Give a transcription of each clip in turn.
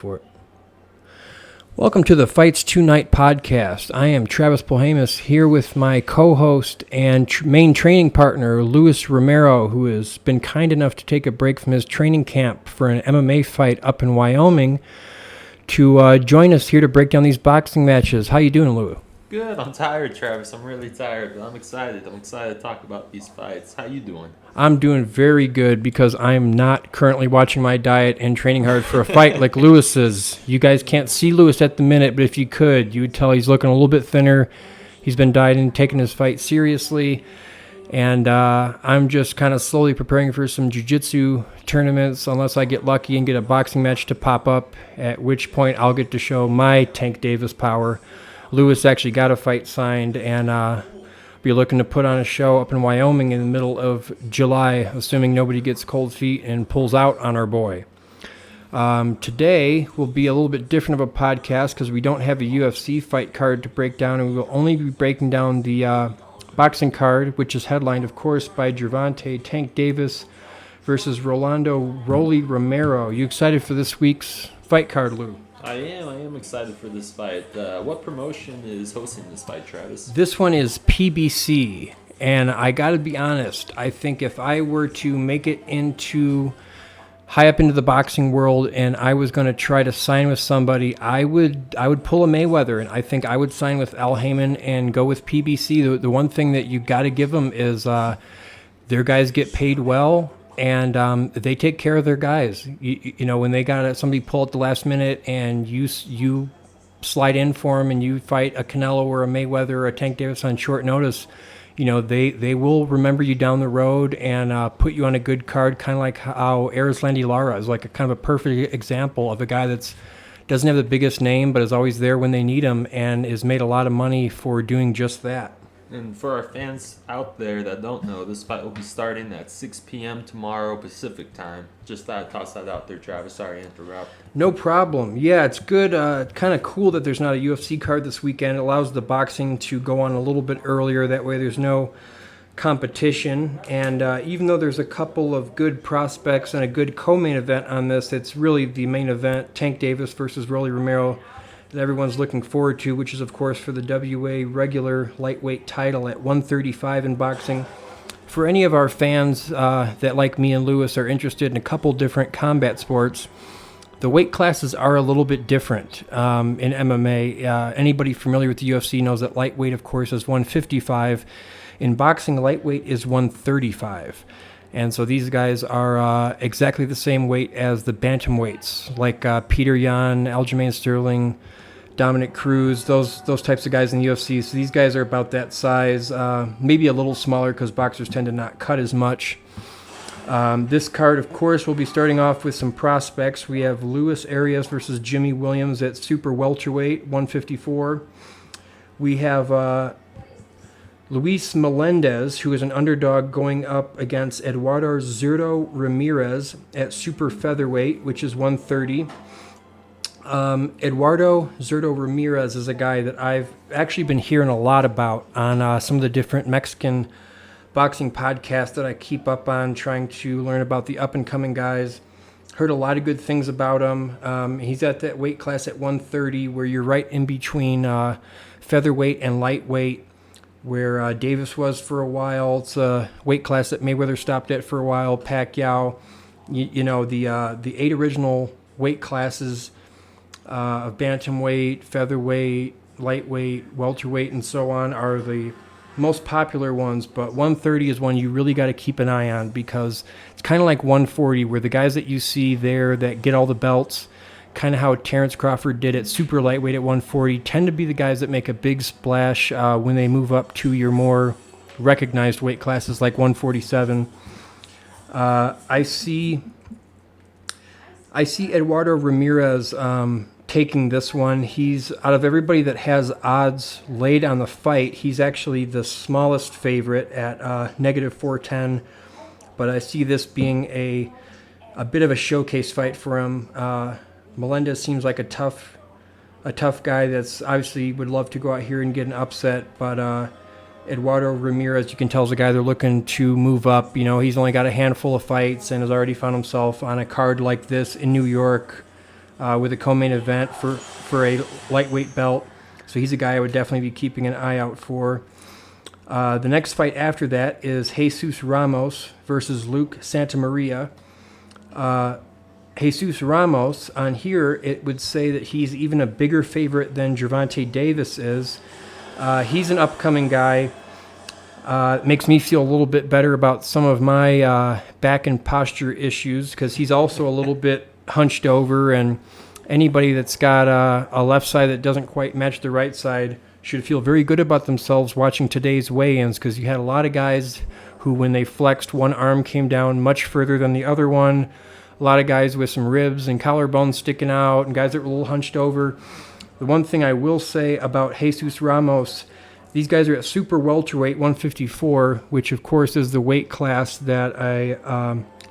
For it. Welcome to the Fights Tonight podcast. I am Travis Polhamus here with my co-host and main training partner, Luis Romero, who has been kind enough to take a break from his training camp for an MMA fight up in Wyoming to join us here to break down these boxing matches. How you doing, Lou? Good. I'm tired, Travis. I'm really tired, but I'm excited. I'm excited to talk about these fights. How you doing? I'm doing very good because I'm not currently watching my diet and training hard for a fight like Lewis is. You guys can't see Lewis at the minute, but if you could, you would tell he's looking a little bit thinner. He's been dieting, taking his fight seriously, and I'm just kind of slowly preparing for some jiu-jitsu tournaments unless I get lucky and get a boxing match to pop up, at which point I'll get to show my Tank Davis power. Lewis actually got a fight signed and be looking to put on a show up in Wyoming in the middle of July, assuming nobody gets cold feet and pulls out on our boy. Today will be a little bit different of a podcast because we don't have a UFC fight card to break down, and we will only be breaking down the boxing card, which is headlined, of course, by Gervonta Tank Davis versus Rolando Romero. You excited for this week's fight card, Lou? I am excited for this fight. What promotion is hosting this fight, Travis? This one is PBC, and I got to be honest, I think if I were to make it high up into the boxing world and I was going to try to sign with somebody, I would pull a Mayweather, and I think I would sign with Al Heyman and go with PBC. The one thing that you got to give them is their guys get paid well. And they take care of their guys. You know, when they got somebody pull at the last minute and you slide in for them and you fight a Canelo or a Mayweather or a Tank Davis on short notice, you know, they will remember you down the road and put you on a good card, kind of like how Erislandy Lara is like a kind of a perfect example of a guy that's doesn't have the biggest name but is always there when they need him and is made a lot of money for doing just that. And for our fans out there that don't know, this fight will be starting at 6 p.m. tomorrow Pacific time. Just thought I'd toss that out there, Travis. Sorry to interrupt. No problem. Yeah, it's good. Kind of cool that there's not a UFC card this weekend. It allows the boxing to go on a little bit earlier. That way there's no competition. And even though there's a couple of good prospects and a good co-main event on this, it's really the main event, Tank Davis versus Rolly Romero, that everyone's looking forward to, which is, of course, for the WBA regular lightweight title at 135 in boxing. For any of our fans that, like me and Lewis, are interested in a couple different combat sports, the weight classes are a little bit different in MMA. Anybody familiar with the UFC knows that lightweight, of course, is 155. In boxing, lightweight is 135. And so these guys are exactly the same weight as the bantamweights, like Peter Yan, Aljamain Sterling, Dominic Cruz, those types of guys in the UFC. So these guys are about that size, maybe a little smaller because boxers tend to not cut as much. This card, of course, will be starting off with some prospects. We have Luis Arias versus Jimmy Williams at super welterweight, 154. We have Luis Melendez, who is an underdog, going up against Eduardo Zurdo Ramirez at super featherweight, which is 130. Eduardo Zurdo Ramirez is a guy that I've actually been hearing a lot about on some of the different Mexican boxing podcasts that I keep up on, trying to learn about the up-and-coming guys. Heard a lot of good things about him. He's at that weight class at 130, where you're right in between featherweight and lightweight, where Davis was for a while. It's a weight class that Mayweather stopped at for a while, Pacquiao. You know, the 8 original weight classes of bantamweight, featherweight, lightweight, welterweight, and so on are the most popular ones, but 130 is one you really got to keep an eye on because it's kind of like 140, where the guys that you see there that get all the belts, kind of how Terrence Crawford did at super lightweight at 140, tend to be the guys that make a big splash when they move up to your more recognized weight classes like 147. I see Eduardo Ramirez taking this one. He's, out of everybody that has odds laid on the fight, he's actually the smallest favorite at negative 410. But I see this being a bit of a showcase fight for him. Melendez seems like a tough guy that's obviously would love to go out here and get an upset, but Eduardo Ramirez, you can tell, is a guy they're looking to move up. You know, he's only got a handful of fights and has already found himself on a card like this in New York, with a co-main event for a lightweight belt. So he's a guy I would definitely be keeping an eye out for. The next fight after that is Jesus Ramos versus Luke Santamaria. Jesus Ramos, on here, it would say that he's even a bigger favorite than Gervonta Davis is. He's an upcoming guy. It makes me feel a little bit better about some of my back and posture issues because he's also a little bit hunched over, and anybody that's got a left side that doesn't quite match the right side should feel very good about themselves watching today's weigh-ins, because you had a lot of guys who, when they flexed, one arm came down much further than the other one. A lot of guys with some ribs and collarbones sticking out, and guys that were a little hunched over. The one thing I will say about Jesus Ramos, these guys are at super welterweight 154, which of course is the weight class that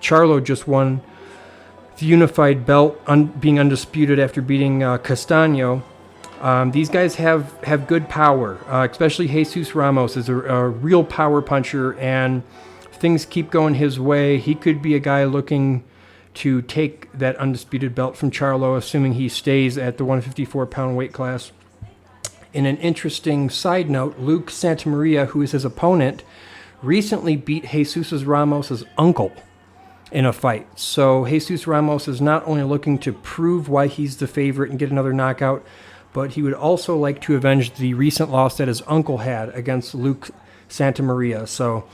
Charlo just won the unified belt, being undisputed after beating Castaño. These guys have good power, especially Jesus Ramos is a real power puncher, and things keep going his way. He could be a guy looking to take that undisputed belt from Charlo, assuming he stays at the 154-pound weight class. In an interesting side note, Luke Santamaria, who is his opponent, recently beat Jesus Ramos' uncle in a fight. So Jesus Ramos is not only looking to prove why he's the favorite and get another knockout, but he would also like to avenge the recent loss that his uncle had against Luke Santamaria. So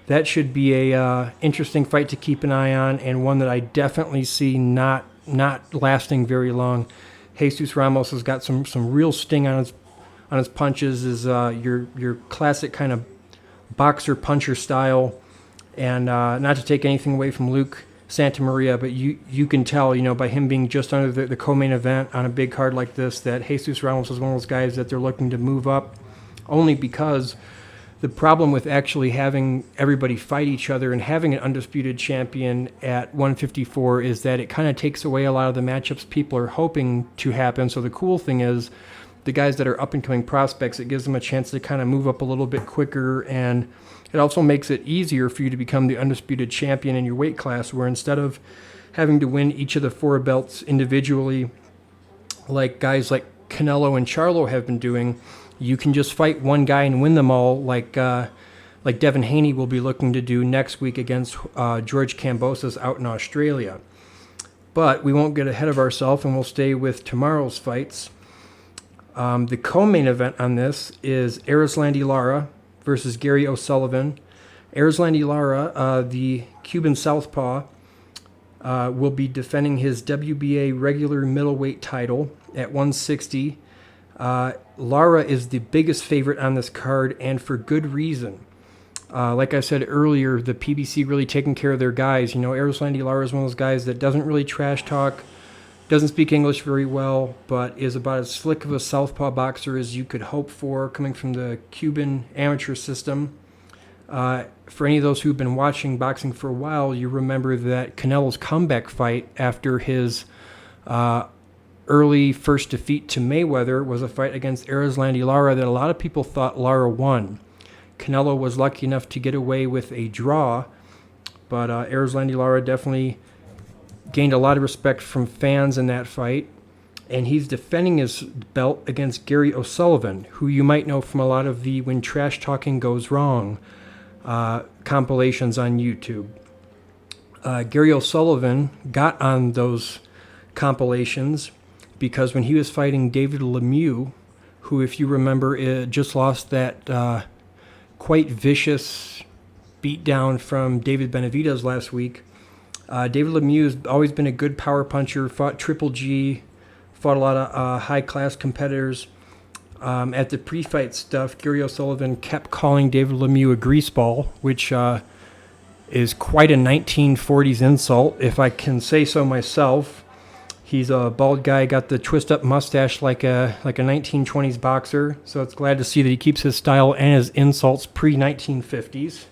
that should be a interesting fight to keep an eye on, and one that I definitely see not lasting very long. Jesus Ramos has got some real sting on his punches. Is your classic kind of boxer puncher style, and not to take anything away from Luke Santamaria, but you can tell, by him being just under the co-main event on a big card like this, that Jesus Ramos is one of those guys that they're looking to move up, only because the problem with actually having everybody fight each other and having an undisputed champion at 154 is that it kind of takes away a lot of the matchups people are hoping to happen. So the cool thing is, the guys that are up-and-coming prospects, it gives them a chance to kind of move up a little bit quicker, and it also makes it easier for you to become the undisputed champion in your weight class, where instead of having to win each of the 4 belts individually, like guys like Canelo and Charlo have been doing, you can just fight one guy and win them all, like Devin Haney will be looking to do next week against George Kambosos out in Australia. But we won't get ahead of ourselves, and we'll stay with tomorrow's fights. The co-main event on this is Erislandy Lara versus Gary O'Sullivan. Erislandy Lara, the Cuban southpaw, will be defending his WBA regular middleweight title at 160. Lara is the biggest favorite on this card, and for good reason. Like I said earlier, the PBC really taking care of their guys. Erislandy Lara is one of those guys that doesn't really trash talk, doesn't speak English very well, but is about as slick of a southpaw boxer as you could hope for, coming from the Cuban amateur system. For any of those who've been watching boxing for a while, you remember that Canelo's comeback fight after his early first defeat to Mayweather was a fight against Erislandy Lara that a lot of people thought Lara won. Canelo was lucky enough to get away with a draw, but Erislandy Lara definitely gained a lot of respect from fans in that fight, and he's defending his belt against Gary O'Sullivan, who you might know from a lot of the When Trash Talking Goes Wrong compilations on YouTube. Gary O'Sullivan got on those compilations because when he was fighting David Lemieux, who, if you remember, just lost that quite vicious beatdown from David Benavidez last week, David Lemieux has always been a good power puncher, fought Triple G, fought a lot of high-class competitors. At the pre-fight stuff, Gary O'Sullivan kept calling David Lemieux a greaseball, which is quite a 1940s insult, if I can say so myself. He's a bald guy, got the twist-up mustache like a 1920s boxer, so it's glad to see that he keeps his style and his insults pre-1950s.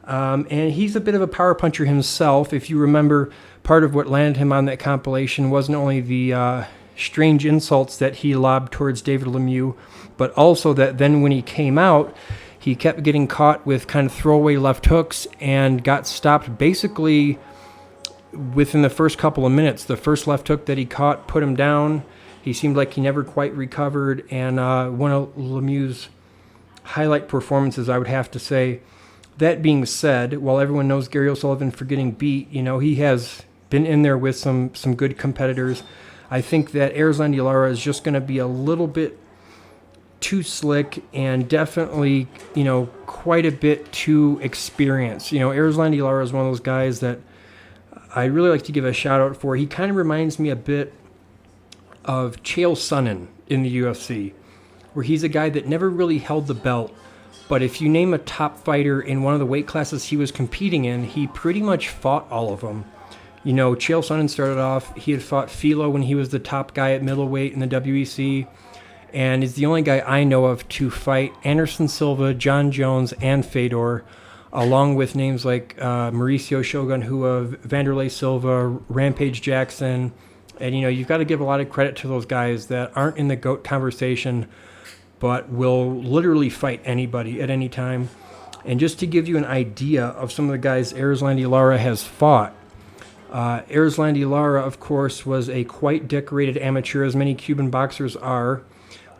And he's a bit of a power puncher himself. If you remember, part of what landed him on that compilation wasn't only the strange insults that he lobbed towards David Lemieux, but also that then when he came out, he kept getting caught with kind of throwaway left hooks and got stopped basically within the first couple of minutes, the first left hook that he caught put him down. He seemed like he never quite recovered, and one of Lemieux's highlight performances, I would have to say. That being said, while everyone knows Gary O'Sullivan for getting beat, he has been in there with some good competitors. I think that Erislandy Lara is just going to be a little bit too slick and definitely, quite a bit too experienced. Erislandy Lara is one of those guys that I really like to give a shout out for. He kind of reminds me a bit of Chael Sonnen in the UFC, where he's a guy that never really held the belt. But if you name a top fighter in one of the weight classes he was competing in, he pretty much fought all of them. Chael Sonnen started off, he had fought Filo when he was the top guy at middleweight in the WEC, and is the only guy I know of to fight Anderson Silva, John Jones, and Fedor, along with names like Mauricio Shogun Hua, Vanderlei Silva, Rampage Jackson. And, you've got to give a lot of credit to those guys that aren't in the GOAT conversation, but will literally fight anybody at any time. And just to give you an idea of some of the guys Erislandy Lara has fought, Erislandy Lara, of course, was a quite decorated amateur, as many Cuban boxers are,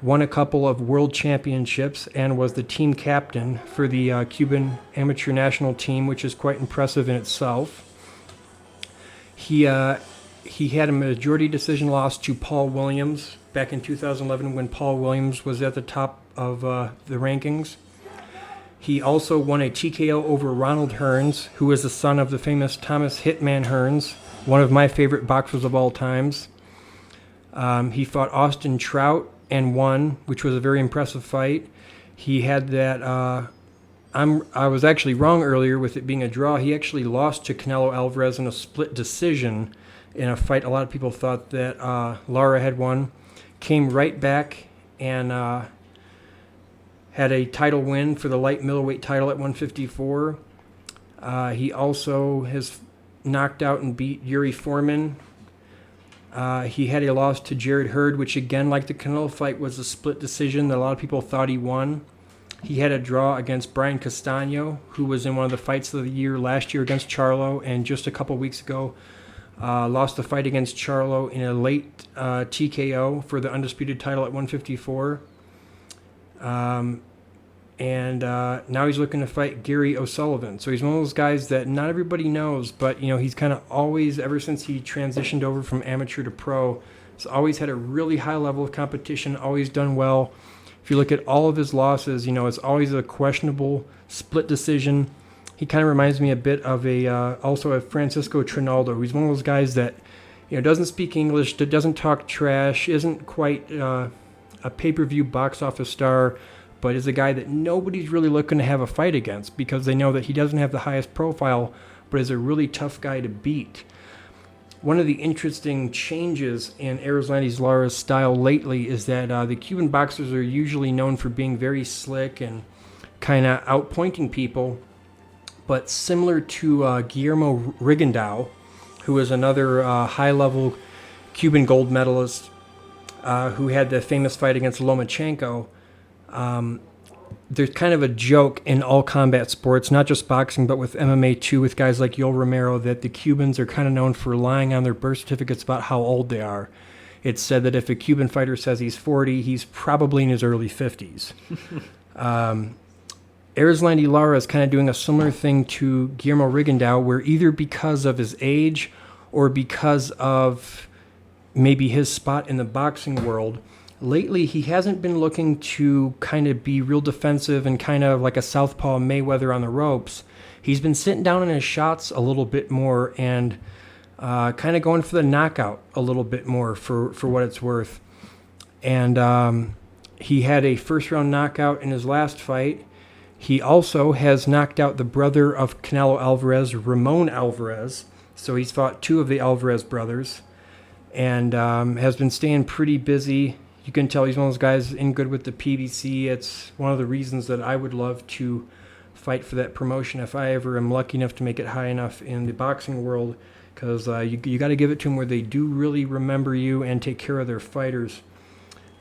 won a couple of world championships, and was the team captain for the Cuban amateur national team, which is quite impressive in itself. He had a majority decision loss to Paul Williams back in 2011 when Paul Williams was at the top of the rankings. He also won a TKO over Ronald Hearns, who is the son of the famous Thomas Hitman Hearns, one of my favorite boxers of all times. He fought Austin Trout and won, which was a very impressive fight. He had that... I was actually wrong earlier with it being a draw. He actually lost to Canelo Alvarez in a split decision in a fight a lot of people thought that Lara had won. Came right back and had a title win for the light middleweight title at 154. He also has knocked out and beat Yuri Foreman. He had a loss to Jared Hurd, which again, like the Canelo fight, was a split decision that a lot of people thought he won. He had a draw against Brian Castano, who was in one of the fights of the year last year against Charlo, and just a couple weeks ago lost the fight against Charlo in a late TKO for the undisputed title at 154. And now he's looking to fight Gary O'Sullivan. So he's one of those guys that not everybody knows, but he's kind of always, ever since he transitioned over from amateur to pro, has always had a really high level of competition, always done well. If you look at all of his losses, it's always a questionable split decision. He kind of reminds me a bit of also a Francisco Trinaldo. He's one of those guys that, doesn't speak English, doesn't talk trash, isn't quite a pay-per-view box office star, but is a guy that nobody's really looking to have a fight against because they know that he doesn't have the highest profile, but is a really tough guy to beat. One of the interesting changes in Erislandy Lara's style lately is that the Cuban boxers are usually known for being very slick and kind of outpointing people, but similar to Guillermo Rigondeaux, who is another high-level Cuban gold medalist who had the famous fight against Lomachenko, there's kind of a joke in all combat sports, not just boxing, but with MMA too, with guys like Yoel Romero, that the Cubans are kind of known for lying on their birth certificates about how old they are. It's said that if a Cuban fighter says he's 40, he's probably in his early 50s. Erislandy Lara is kind of doing a similar thing to Guillermo Rigondeaux, where either because of his age or because of maybe his spot in the boxing world, lately he hasn't been looking to kind of be real defensive and kind of like a southpaw Mayweather on the ropes. He's been sitting down in his shots a little bit more and kind of going for the knockout a little bit more for what it's worth. And he had a first-round knockout in his last fight. He also has knocked out the brother of Canelo Alvarez, Ramon Alvarez. So he's fought two of the Alvarez brothers and has been staying pretty busy. You can tell he's one of those guys in good with the PBC. It's one of the reasons that I would love to fight for that promotion if I ever am lucky enough to make it high enough in the boxing world, because you got to give it to them where they do really remember you and take care of their fighters.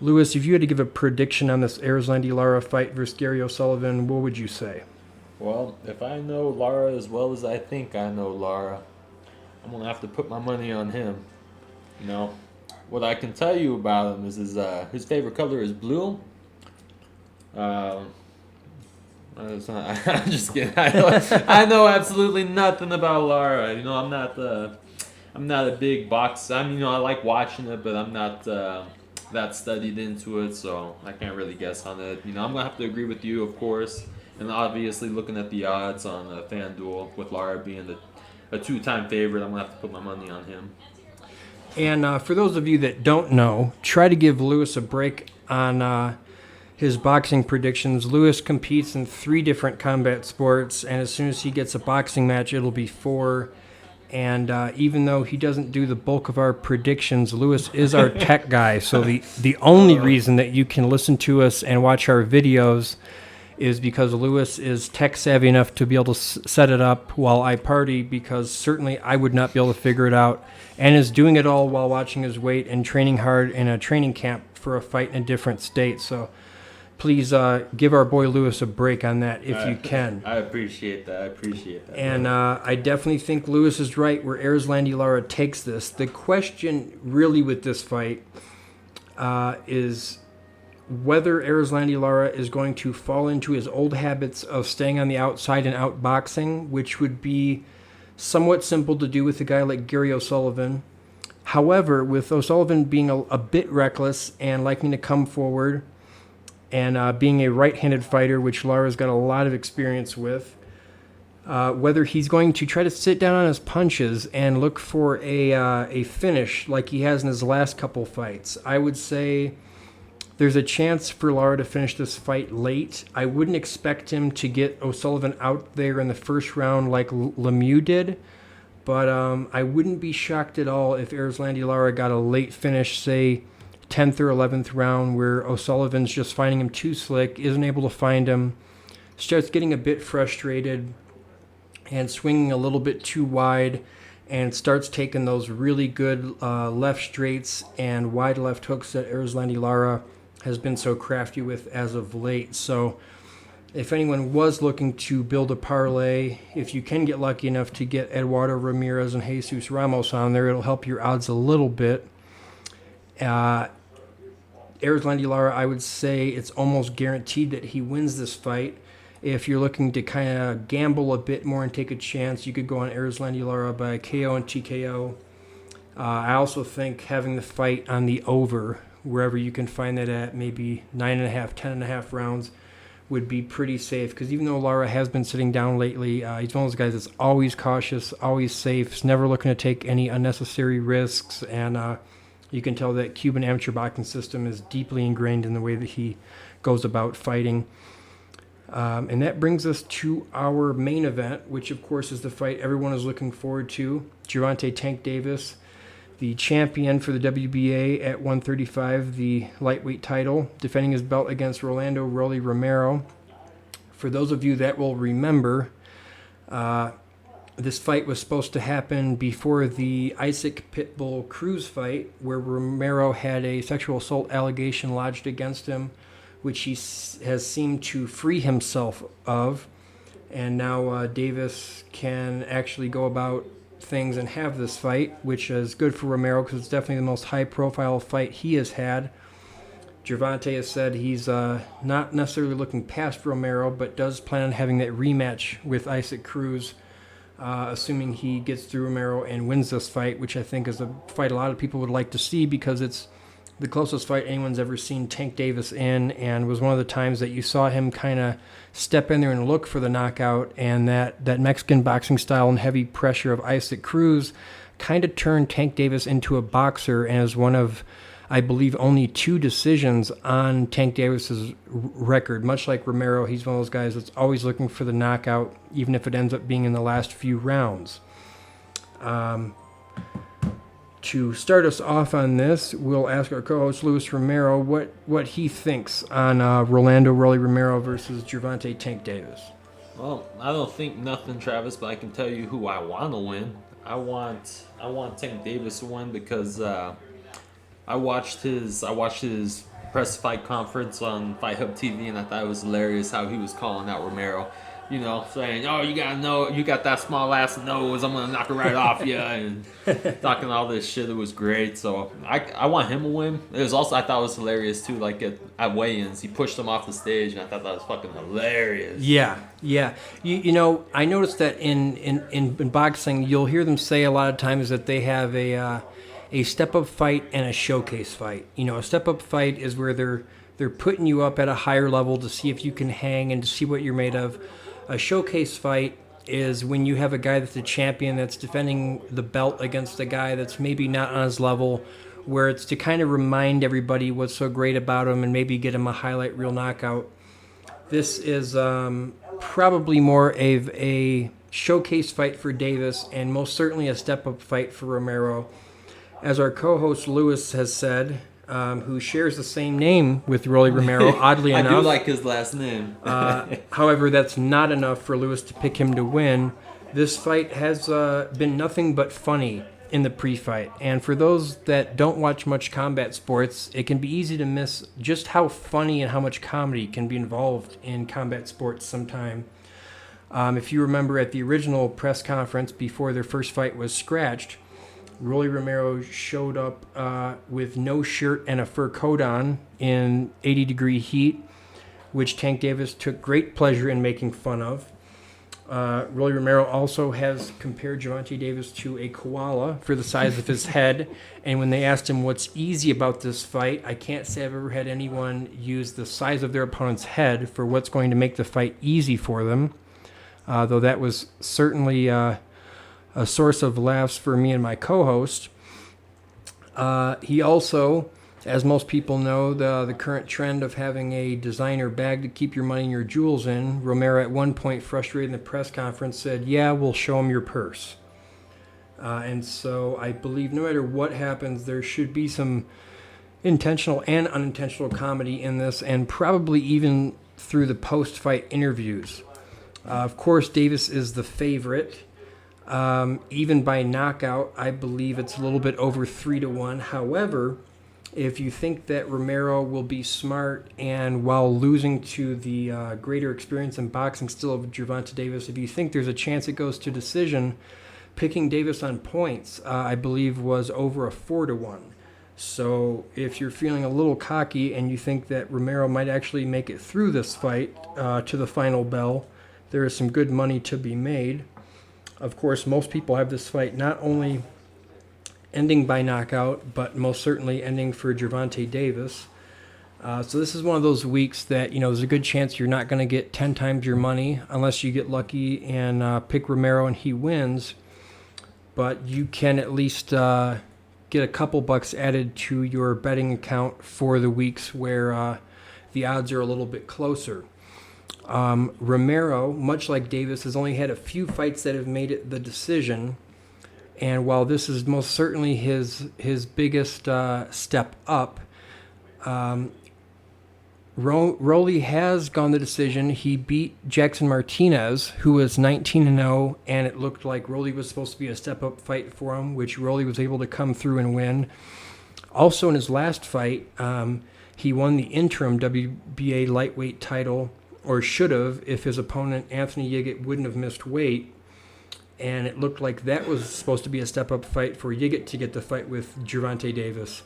Lewis, if you had to give a prediction on this Erislandy Lara fight versus Gary O'Sullivan, what would you say? Well, if I know Lara as well as I think I know Lara, I'm gonna have to put my money on him. You know, what I can tell you about him is his favorite color is blue. It's not, I'm just kidding. I know absolutely nothing about Lara. You know, I'm not a big box. I mean, you know, I like watching it, but I'm not that studied into it, so I can't really guess on it. You know, I'm gonna have to agree with you, of course, and obviously looking at the odds on FanDuel with Lara being a two-time favorite, I'm gonna have to put my money on him. And for those of you that don't know, try to give Lewis a break on his boxing predictions. Lewis competes in 3 different combat sports, and as soon as he gets a boxing match, it'll be 4. And even though he doesn't do the bulk of our predictions, Lewis is our tech guy. So the only reason that you can listen to us and watch our videos is because Lewis is tech savvy enough to be able to set it up while I party, because certainly I would not be able to figure it out, and is doing it all while watching his weight and training hard in a training camp for a fight in a different state. So please give our boy Lewis a break on that if you can. I appreciate that. And I definitely think Lewis is right where Erislandy Lara takes this. The question really with this fight is whether Erislandy Lara is going to fall into his old habits of staying on the outside and outboxing, which would be somewhat simple to do with a guy like Gary O'Sullivan. However, with O'Sullivan being a bit reckless and liking to come forward, and being a right-handed fighter, which Lara's got a lot of experience with, whether he's going to try to sit down on his punches and look for a finish like he has in his last couple fights. I would say there's a chance for Lara to finish this fight late. I wouldn't expect him to get O'Sullivan out there in the first round like Lemieux did, but I wouldn't be shocked at all if Erislandy Lara got a late finish, say 10th or 11th round, where O'Sullivan's just finding him too slick, isn't able to find him, starts getting a bit frustrated and swinging a little bit too wide, and starts taking those really good left straights and wide left hooks that Erislandy Lara has been so crafty with as of late. So if anyone was looking to build a parlay, if you can get lucky enough to get Eduardo Ramirez and Jesus Ramos on there, it'll help your odds a little bit. Erislandy Lara, I would say it's almost guaranteed that he wins this fight. If you're looking to kind of gamble a bit more and take a chance, you could go on Erislandy Lara by KO and TKO. I also think having the fight on the over, wherever you can find that at, maybe 9.5, 10.5 rounds, would be pretty safe. Because even though Lara has been sitting down lately, he's one of those guys that's always cautious, always safe, is never looking to take any unnecessary risks, and you can tell that Cuban amateur boxing system is deeply ingrained in the way that he goes about fighting. And that brings us to our main event, which of course is the fight everyone is looking forward to. Gervonta Tank Davis, the champion for the WBA at 135, the lightweight title, defending his belt against Rolando Romero. For those of you that will remember, this fight was supposed to happen before the Isaac Pitbull Cruz fight, where Romero had a sexual assault allegation lodged against him, which he has seemed to free himself of. And now Davis can actually go about things and have this fight, which is good for Romero because it's definitely the most high-profile fight he has had. Gervonta has said he's not necessarily looking past Romero, but does plan on having that rematch with Isaac Cruz, assuming he gets through Romero and wins this fight, which I think is a fight a lot of people would like to see because it's the closest fight anyone's ever seen Tank Davis in, and was one of the times that you saw him kind of step in there and look for the knockout, and that Mexican boxing style and heavy pressure of Isaac Cruz kind of turned Tank Davis into a boxer, and is one of, I believe, only 2 decisions on Tank Davis's record. Much like Romero, he's one of those guys that's always looking for the knockout, even if it ends up being in the last few rounds. To start us off on this, we'll ask our co-host Luis Romero what he thinks on Rolando Romero versus Gervonta Tank Davis. Well, I don't think nothing, Travis, but I can tell you who I want to win. I want Tank Davis to win because I watched his press fight conference on Fight Hub TV, and I thought it was hilarious how he was calling out Romero. saying, "Oh, you got that small ass nose. I'm gonna knock it right off you," and talking all this shit. It was great. So I want him to win. It was also, I thought it was hilarious too. Like at weigh-ins, he pushed him off the stage, and I thought that was fucking hilarious. Yeah. I noticed that in boxing, you'll hear them say a lot of times that they have a step-up fight and a showcase fight. A step-up fight is where they're putting you up at a higher level to see if you can hang and to see what you're made of. A showcase fight is when you have a guy that's a champion that's defending the belt against a guy that's maybe not on his level, where it's to kind of remind everybody what's so great about him and maybe get him a highlight reel knockout. This is probably more of a showcase fight for Davis and most certainly a step-up fight for Romero. As our co-host Luis has said, who shares the same name with Rolly Romero, oddly enough. I do like his last name. However, that's not enough for Luis to pick him to win. This fight has been nothing but funny in the pre-fight. And for those that don't watch much combat sports, it can be easy to miss just how funny and how much comedy can be involved in combat sports sometime. If you remember at the original press conference before their first fight was scratched, Rolly Romero showed up with no shirt and a fur coat on in 80-degree heat, which Tank Davis took great pleasure in making fun of. Rolly Romero also has compared Gervonta Davis to a koala for the size of his head, and when they asked him what's easy about this fight, I can't say I've ever had anyone use the size of their opponent's head for what's going to make the fight easy for them, though that was certainly a source of laughs for me and my co-host. He also, as most people know, the current trend of having a designer bag to keep your money and your jewels in, Romero at one point, frustrated in the press conference, said, "Yeah, we'll show him your purse." And so I believe no matter what happens, there should be some intentional and unintentional comedy in this, and probably even through the post-fight interviews. Of course, Davis is the favorite. Even by knockout, I believe it's a little bit over 3-1. However, if you think that Romero will be smart and while losing to the greater experience in boxing still of Gervonta Davis, if you think there's a chance it goes to decision, picking Davis on points, I believe, was over a 4-1. So if you're feeling a little cocky and you think that Romero might actually make it through this fight to the final bell, there is some good money to be made. Of course, most people have this fight not only ending by knockout, but most certainly ending for Gervonta Davis. So this is one of those weeks that, there's a good chance you're not going to get 10 times your money unless you get lucky and pick Romero and he wins. But you can at least get a couple bucks added to your betting account for the weeks where the odds are a little bit closer. Romero, much like Davis, has only had a few fights that have made it the decision, and while this is most certainly his biggest step up, Rolly has gone the decision. He beat Jackson Martinez, who was 19-0, and it looked like Rolly was supposed to be a step-up fight for him, which Rolly was able to come through and win. Also in his last fight, he won the interim WBA Light Weight Title, or should have, if his opponent, Anthony Yiggett, wouldn't have missed weight. And it looked like that was supposed to be a step-up fight for Yiggett to get the fight with Gervonta Davis.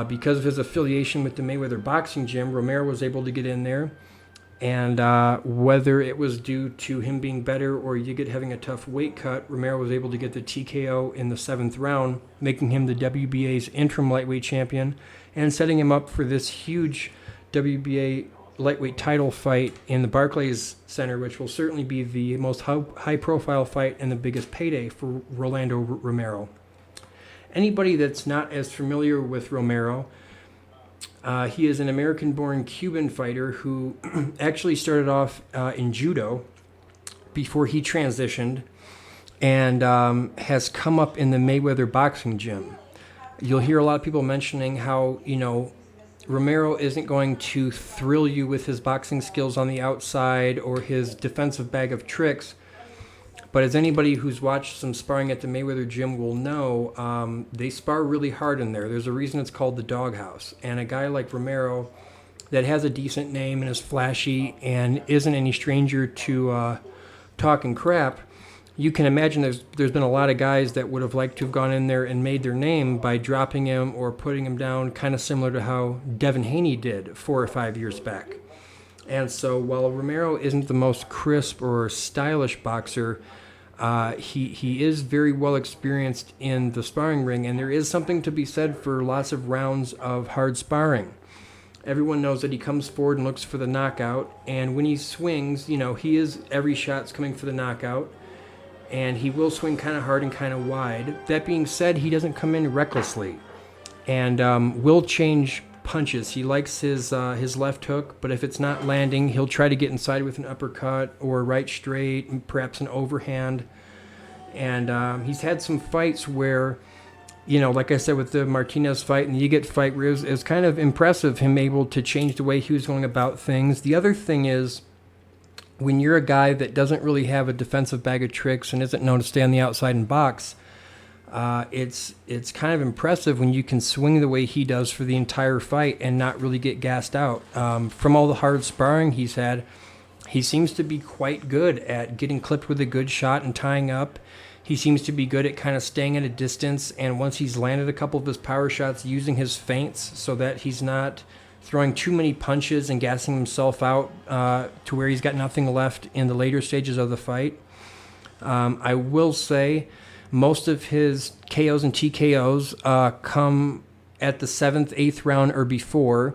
Because of his affiliation with the Mayweather Boxing Gym, Romero was able to get in there. And whether it was due to him being better or Yiggett having a tough weight cut, Romero was able to get the TKO in the 7th round, making him the WBA's interim lightweight champion and setting him up for this huge WBA lightweight title fight in the Barclays Center, which will certainly be the most high-profile fight and the biggest payday for Rolando Romero. Anybody that's not as familiar with Romero, he is an American-born Cuban fighter who actually started off in judo before he transitioned and has come up in the Mayweather Boxing Gym. You'll hear a lot of people mentioning how, Romero isn't going to thrill you with his boxing skills on the outside or his defensive bag of tricks. But as anybody who's watched some sparring at the Mayweather Gym will know, they spar really hard in there. There's a reason it's called the doghouse. And a guy like Romero that has a decent name and is flashy and isn't any stranger to talking crap, you can imagine there's been a lot of guys that would have liked to have gone in there and made their name by dropping him or putting him down, kind of similar to how Devin Haney did 4 or 5 years back. And so while Romero isn't the most crisp or stylish boxer, he is very well experienced in the sparring ring, and there is something to be said for lots of rounds of hard sparring. Everyone knows that he comes forward and looks for the knockout, and when he swings, every shot's coming for the knockout, and he will swing kind of hard and kind of wide. That being said, he doesn't come in recklessly, and will change punches. He likes his left hook, but if it's not landing, he'll try to get inside with an uppercut or a right straight, and perhaps an overhand. And he's had some fights where, like I said with the Martinez fight and the Ugat fight, where it was kind of impressive him able to change the way he was going about things. The other thing is, when you're a guy that doesn't really have a defensive bag of tricks and isn't known to stay on the outside and box, it's kind of impressive when you can swing the way he does for the entire fight and not really get gassed out. From all the hard sparring he's had, he seems to be quite good at getting clipped with a good shot and tying up. He seems to be good at kind of staying at a distance, and once he's landed a couple of his power shots, using his feints so that he's not throwing too many punches and gassing himself out to where he's got nothing left in the later stages of the fight. I will say most of his KOs and TKOs come at the 7th, 8th round or before.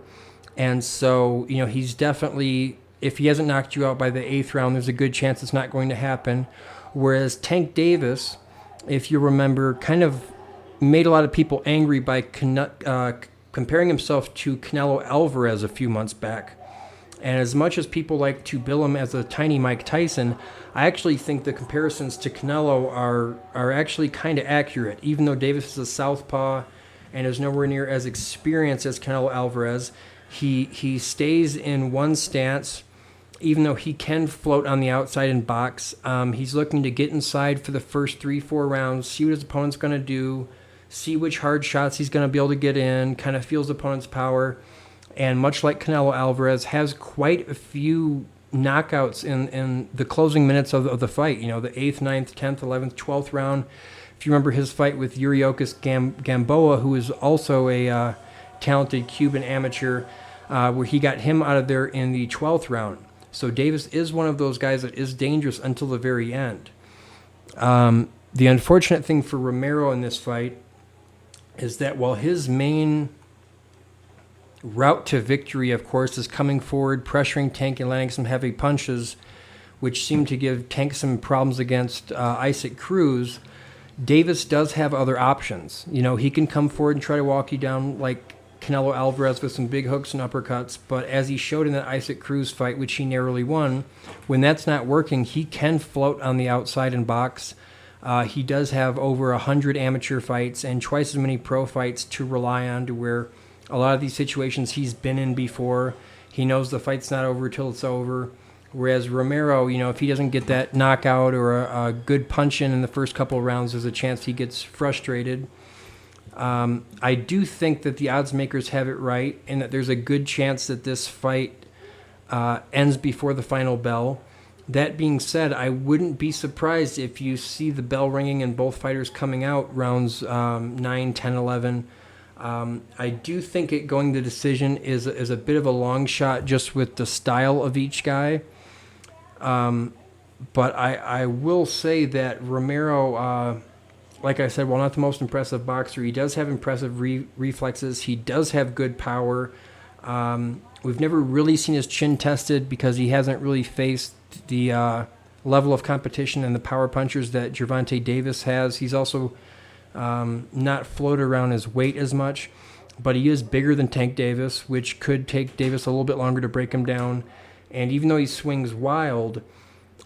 And so, he's definitely, if he hasn't knocked you out by the 8th round, there's a good chance it's not going to happen. Whereas Tank Davis, if you remember, kind of made a lot of people angry by comparing himself to Canelo Alvarez a few months back. And as much as people like to bill him as a tiny Mike Tyson, I actually think the comparisons to Canelo are actually kind of accurate. Even though Davis is a southpaw and is nowhere near as experienced as Canelo Alvarez, he stays in one stance. Even though he can float on the outside and box, he's looking to get inside for the first 3-4 rounds, see what his opponent's going to do, see which hard shots he's going to be able to get in, kind of feels the opponent's power. And much like Canelo Alvarez, has quite a few knockouts in the closing minutes of the fight. The 8th, 9th, 10th, 11th, 12th round. If you remember his fight with Yuriokis Gamboa, who is also a talented Cuban amateur, where he got him out of there in the 12th round. So Davis is one of those guys that is dangerous until the very end. The unfortunate thing for Romero in this fight is that while his main route to victory, of course, is coming forward, pressuring Tank and landing some heavy punches, which seem to give Tank some problems against Isaac Cruz, Davis does have other options. He can come forward and try to walk you down like Canelo Alvarez with some big hooks and uppercuts, but as he showed in that Isaac Cruz fight, which he narrowly won, when that's not working, he can float on the outside and box. He does have over 100 amateur fights and twice as many pro fights to rely on, to where a lot of these situations he's been in before. He knows the fight's not over till it's over. Whereas Romero, if he doesn't get that knockout or a good punch in the first couple of rounds, there's a chance he gets frustrated. I do think that the odds makers have it right, and that there's a good chance that this fight ends before the final bell. That being said, I wouldn't be surprised if you see the bell ringing and both fighters coming out rounds 9, 10, 11. I do think it going to decision is a bit of a long shot just with the style of each guy. But I will say that Romero, like I said, while not the most impressive boxer, he does have impressive reflexes. He does have good power. We've never really seen his chin tested because he hasn't really faced the level of competition and the power punchers that Gervonta Davis has. He's also not floated around his weight as much, but he is bigger than Tank Davis, which could take Davis a little bit longer to break him down. And even though he swings wild,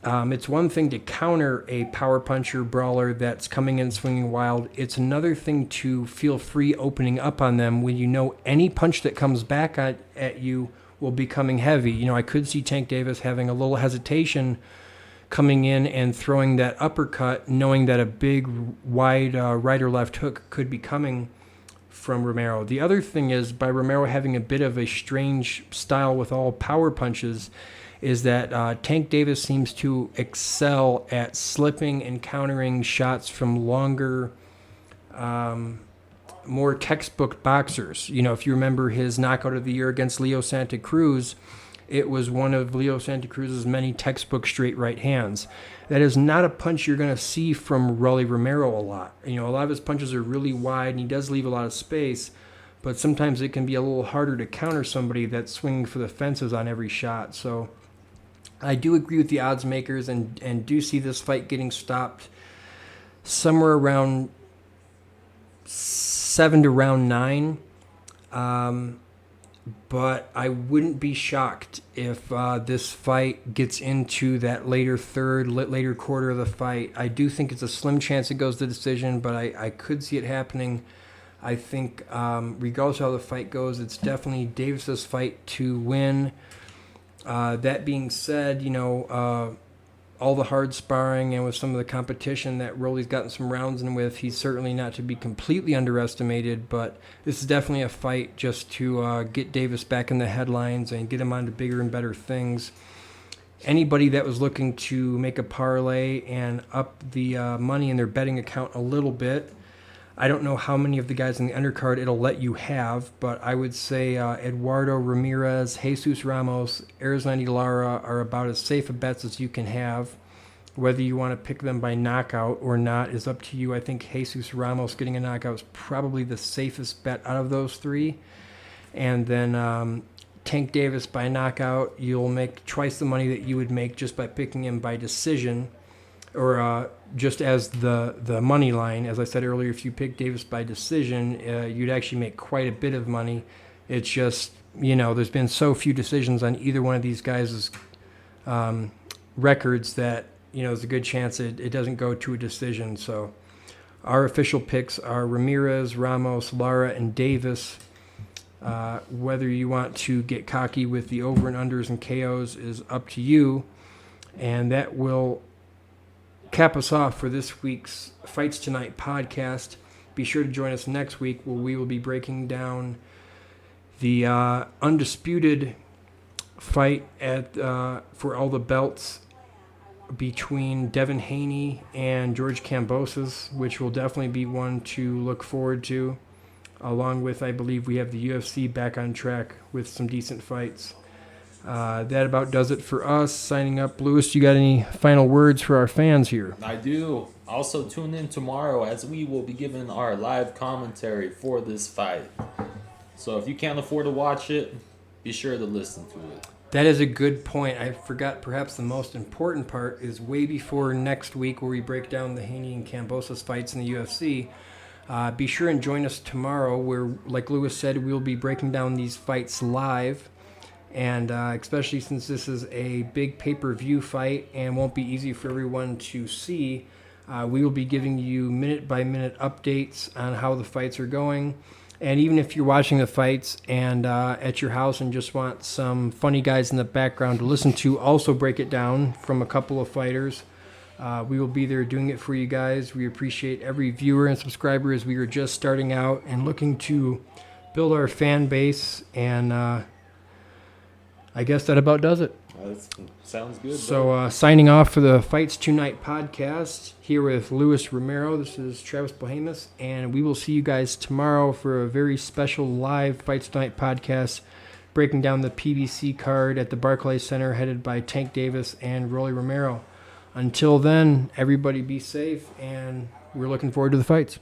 it's one thing to counter a power puncher brawler that's coming in swinging wild. It's another thing to feel free opening up on them when you know any punch that comes back at you will be coming heavy. I could see Tank Davis having a little hesitation coming in and throwing that uppercut, knowing that a big, wide right or left hook could be coming from Romero. The other thing is, by Romero having a bit of a strange style with all power punches, is that Tank Davis seems to excel at slipping and countering shots from longer, more textbook boxers. You know, if you remember his knockout of the year against Leo Santa Cruz, it was one of Leo Santa Cruz's many textbook straight right hands. That is not a punch you're going to see from Rolly Romero a lot. You know, a lot of his punches are really wide, and he does leave a lot of space, but sometimes it can be a little harder to counter somebody that's swinging for the fences on every shot. So I do agree with the odds makers and do see this fight getting stopped somewhere around 7 to round 9. But I wouldn't be shocked if this fight gets into that later third, later quarter of the fight. I do think it's a slim chance it goes to decision, but I could see it happening. I think regardless of how the fight goes, it's definitely Davis's fight to win. That being said, you know, all the hard sparring and with some of the competition that Rolly's gotten some rounds in with, he's certainly not to be completely underestimated, but this is definitely a fight just to get Davis back in the headlines and get him on to bigger and better things. Anybody that was looking to make a parlay and up the money in their betting account a little bit, I don't know how many of the guys in the undercard it'll let you have, but I would say Eduardo Ramirez, Jesus Ramos, Erislandy Lara are about as safe a bets as you can have. Whether you want to pick them by knockout or not is up to you. I think Jesus Ramos getting a knockout is probably the safest bet out of those three. And then Tank Davis by knockout, you'll make twice the money that you would make just by picking him by decision. Or just as the money line, as I said earlier, if you pick Davis by decision, you'd actually make quite a bit of money. It's just, you know, there's been so few decisions on either one of these guys' records that, you know, there's a good chance it doesn't go to a decision. So our official picks are Ramirez, Ramos, Lara, and Davis. Whether you want to get cocky with the over and unders and KOs is up to you. And that will cap us off for this week's Fights Tonight podcast. Be sure to join us next week where we will be breaking down the undisputed fight for all the belts between Devin Haney and George Kambosos, which will definitely be one to look forward to. Along with, I believe, we have the UFC back on track with some decent fights. That about does it for us. Signing up. Lewis, you got any final words for our fans here? I do. Also tune in tomorrow as we will be giving our live commentary for this fight. So if you can't afford to watch it, be sure to listen to it. That is a good point. I forgot perhaps the most important part is way before next week where we break down the Haney and Kambosos fights in the UFC. Be sure and join us tomorrow where, like Lewis said, we'll be breaking down these fights live. And especially since this is a big pay-per-view fight and won't be easy for everyone to see, we will be giving you minute-by-minute updates on how the fights are going. And even if you're watching the fights and at your house and just want some funny guys in the background to listen to also break it down from a couple of fighters, we will be there doing it for you guys. We appreciate every viewer and subscriber as we are just starting out and looking to build our fan base. And I guess that about does it. That sounds good. So signing off for the Fights Tonight podcast here with Luis Romero. This is Travis Polhamus, and we will see you guys tomorrow for a very special live Fights Tonight podcast breaking down the PBC card at the Barclays Center headed by Tank Davis and Rolly Romero. Until then, everybody be safe, and we're looking forward to the fights.